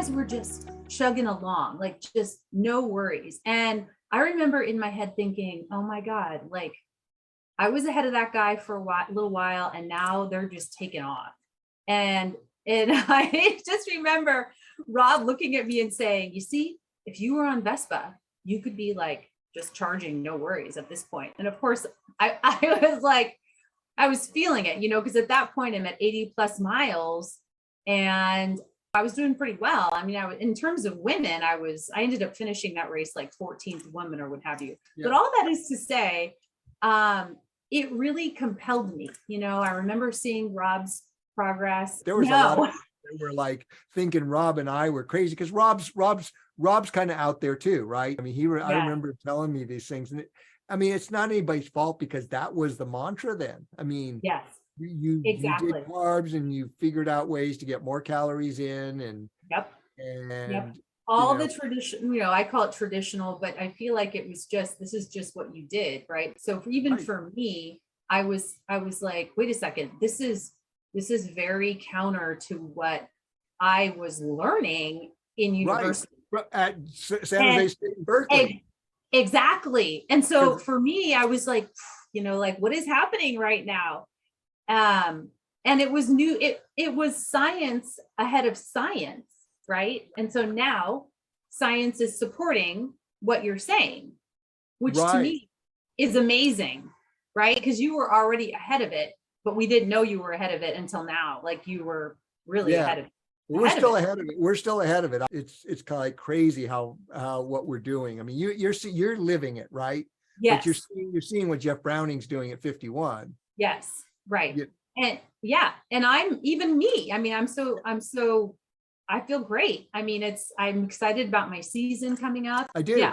guys were just chugging along, like just no worries. And I remember in my head thinking, oh my God, like I was ahead of that guy for a little while, and now they're just taking off. And I just remember Rob looking at me and saying, you see, if you were on Vespa, you could be like just charging no worries at this point. And of course, I was like, I was feeling it, because at that point I'm at 80 plus miles and I was doing pretty well. I mean, in terms of women, I ended up finishing that race like 14th woman or what have you. Yeah. But all that is to say, it really compelled me. I remember seeing Rob's progress. There was a lot of people that were like thinking Rob and I were crazy because Rob's kind of out there too, right? I mean, I remember telling me these things, and it's not anybody's fault because that was the mantra then. I mean, yes, you did carbs and you figured out ways to get more calories in, and all the tradition, I call it traditional, but I feel like it was this is just what you did, right? So for me, I was like, wait a second, this is very counter to what I was learning in university. Right. At San Jose State and Berkeley. Exactly. And so for me, I was like, like what is happening right now? And it was new. It was science ahead of science, right? And so now science is supporting what you're saying, which to me is amazing, right? Because you were already ahead of it, but we didn't know you were ahead of it until now. Like you were really ahead of it. We're still ahead of it. We're still ahead of it. It's kind of like crazy how what we're doing. I mean, you're living it, right? Yes. But you're seeing what Jeff Browning's doing at 51. Yes. Right. And and I'm even me. I mean, I feel great. I mean, I'm excited about my season coming up. I do.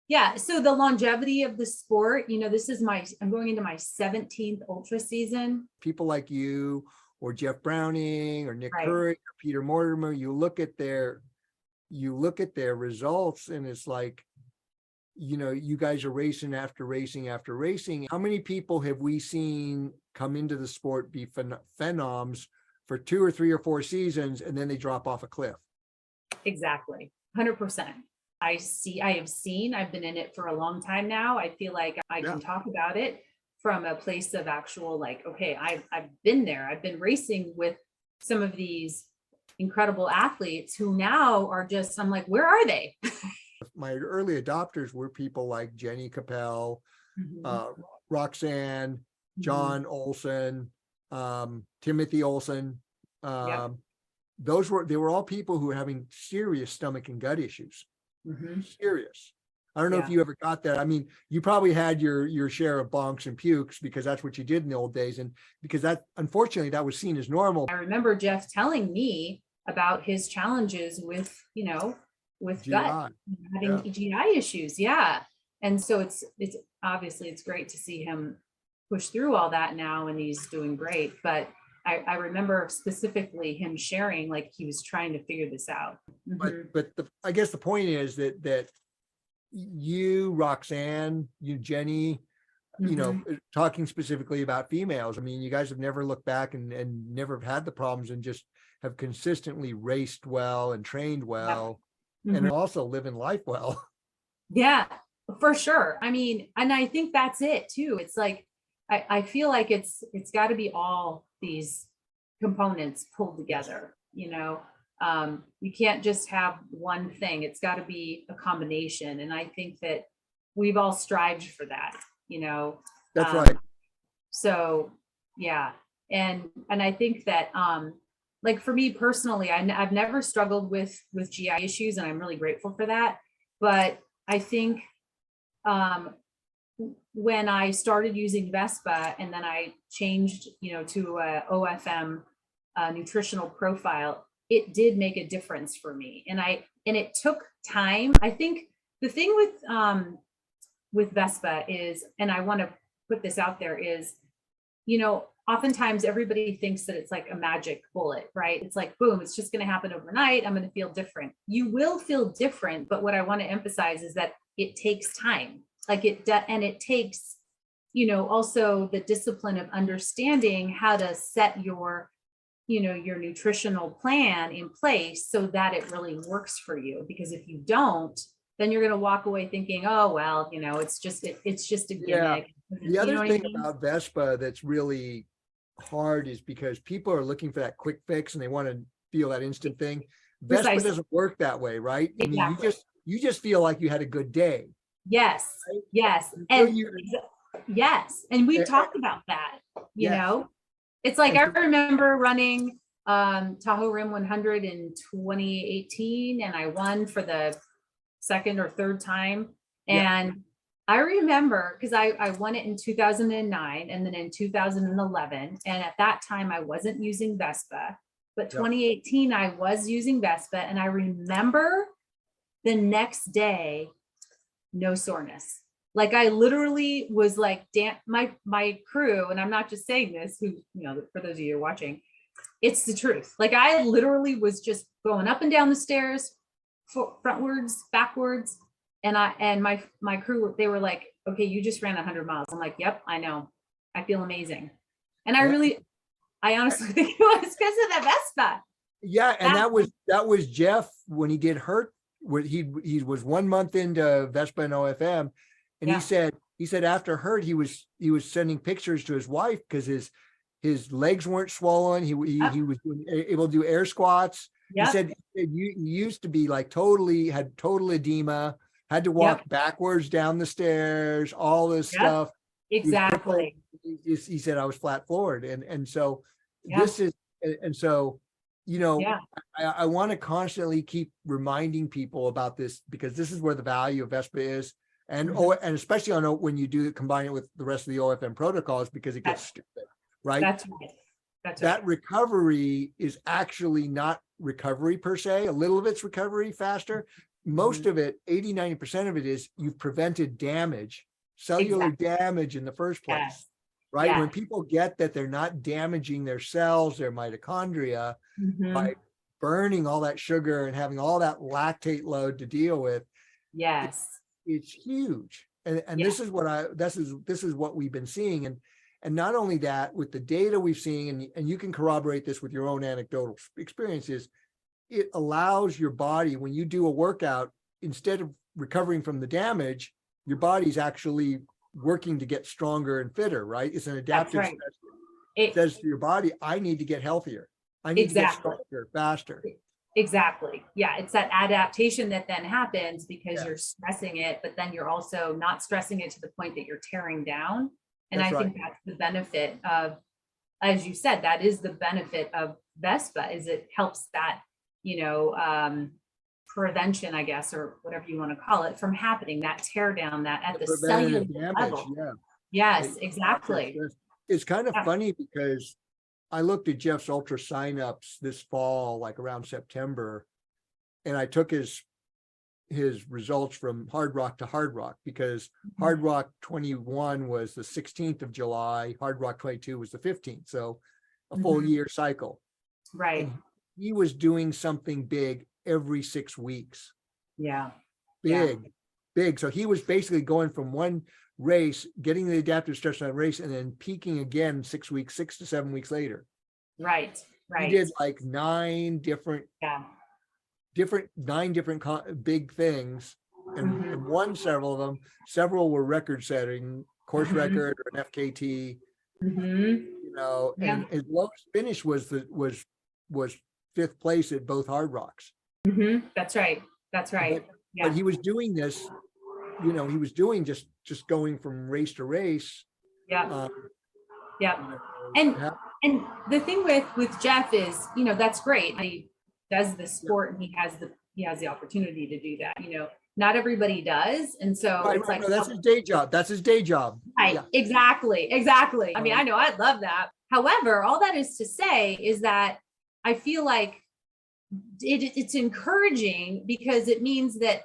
Yeah. So the longevity of the sport, I'm going into my 17th ultra season. People like you or Jeff Browning or Nick Curry or Peter Mortimer, you look at their results and it's like, you guys are racing after racing after racing. How many people have we seen come into the sport, be phenoms for 2 or 3 or 4 seasons, and then they drop off a cliff? Exactly. 100%. I've been in it for a long time now. I feel like I can talk about it from a place of actual, like, okay, I've been there. I've been racing with some of these incredible athletes who now are just, I'm like, where are they? My early adopters were people like Jenny Capel, Roxanne, John Olson, Timothy Olson. They were all people who were having serious stomach and gut issues. Serious. I don't know if you ever got that. I mean, you probably had your share of bonks and pukes because that's what you did in the old days. And because that, unfortunately, that was seen as normal. I remember Jeff telling me about his challenges with GI. Gut, having GI issues. Yeah. And so it's obviously it's great to see him push through all that now, and he's doing great. But I remember specifically him sharing, like he was trying to figure this out. But I guess the point is that you, Roxanne, you, Jenny, talking specifically about females. I mean, you guys have never looked back and never have had the problems and just have consistently raced well and trained well and also living life well. Yeah, for sure. I mean, and I think that's it too. It's like, I feel like it's got to be all these components pulled together, you can't just have one thing. It's got to be a combination. And I think that we've all strived for that, That's right. So, yeah. And I think that, like for me personally, I've never struggled with GI issues, and I'm really grateful for that. But I think, when I started using Vespa and then I changed, to a OFM nutritional profile, it did make a difference for me. And it took time. I think the thing with Vespa is, and I want to put this out there, is, oftentimes everybody thinks that it's like a magic bullet, right? It's like, boom, it's just going to happen overnight. I'm going to feel different. You will feel different. But what I want to emphasize is that it takes time. Like and it takes, also the discipline of understanding how to set your your nutritional plan in place so that it really works for you. Because if you don't, then you're going to walk away thinking, oh, well, it's just a gimmick. The other what I thing mean? about Vespa that's really hard is because people are looking for that quick fix and they want to feel that instant thing. Vespa Precisely. doesn't work that way, right? I mean, Exactly. you just feel like you had a good day. Yes. Right? Yes. Until And you, yes. And we've and- talked about that, yes. It's like, And I remember running Tahoe Rim 100 in 2018, and I won for the second or third time. Yeah. And I remember, because I won it in 2009 and then in 2011. And at that time I wasn't using Vespa, but 2018 I was using Vespa. And I remember the next day, no soreness. Like I literally was like, my crew, and I'm not just saying this, who, for those of you watching, it's the truth. Like I literally was just going up and down the stairs, frontwards, backwards. And my crew, they were like, okay, you just ran 100 miles. I'm like, yep, I know. I feel amazing. And I honestly think it was because of the Vespa. Yeah. And that was Jeff when he get hurt. He was 1 month into Vespa and OFM. And he said after hurt, he was sending pictures to his wife because his legs weren't swollen. He was able to do air squats. He said you used to be like had total edema, had to walk backwards down the stairs, all this stuff. Exactly. He said I was flat floored. And so this is, and so, I want to constantly keep reminding people about this because this is where the value of Vespa is. And and especially on when you combine it with the rest of the OFM protocols, because it gets stupid, right? That's right. That recovery is actually not recovery per se. A little of it's recovery faster. Most of it, 80-90% of it is you've prevented damage, cellular damage in the first place, right? Yeah. When people get that they're not damaging their cells, their mitochondria, by burning all that sugar and having all that lactate load to deal with. Yes. It's huge. And this is what we've been seeing. And not only that, with the data we've seen, and you can corroborate this with your own anecdotal experiences, it allows your body, when you do a workout, instead of recovering from the damage, your body's actually working to get stronger and fitter, right? It's an adaptive stress. It says to your body, I need to get healthier. I need to get stronger, faster. Exactly. Yeah. It's that adaptation that then happens because you're stressing it, but then you're also not stressing it to the point that you're tearing down. And I think that's the benefit of, as you said, that is the benefit of Vespa, is it helps that, prevention, I guess, or whatever you want to call it, from happening, that tear down, that at the cellular level. Yes, exactly. It's kind of funny because I looked at Jeff's ultra signups this fall, like around September, and I took his results from Hard Rock to Hard Rock, because Hard Rock 21 was the 16th of July, Hard Rock 22 was the 15th. So a full year cycle. Right. And he was doing something big every 6 weeks. Yeah. Big. So he was basically going from one race, getting the adaptive stress on that race, and then peaking again 6 to 7 weeks later. Right. He did like 9 different big things, and won several of them. Several were record setting, course record or an FKT, and his lowest finish was 5th place at both Hard Rocks. That's right. But he was doing this, he was doing just going from race to race. And the thing with Jeff is, that's great. He does the sport and he has the opportunity to do that. Not everybody does. And so it's like, no, that's his day job. Right. Yeah. Exactly. I mean, I know I'd love that. However, all that is to say is that I feel like it's encouraging, because it means that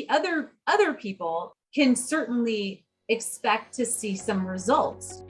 other people can certainly expect to see some results.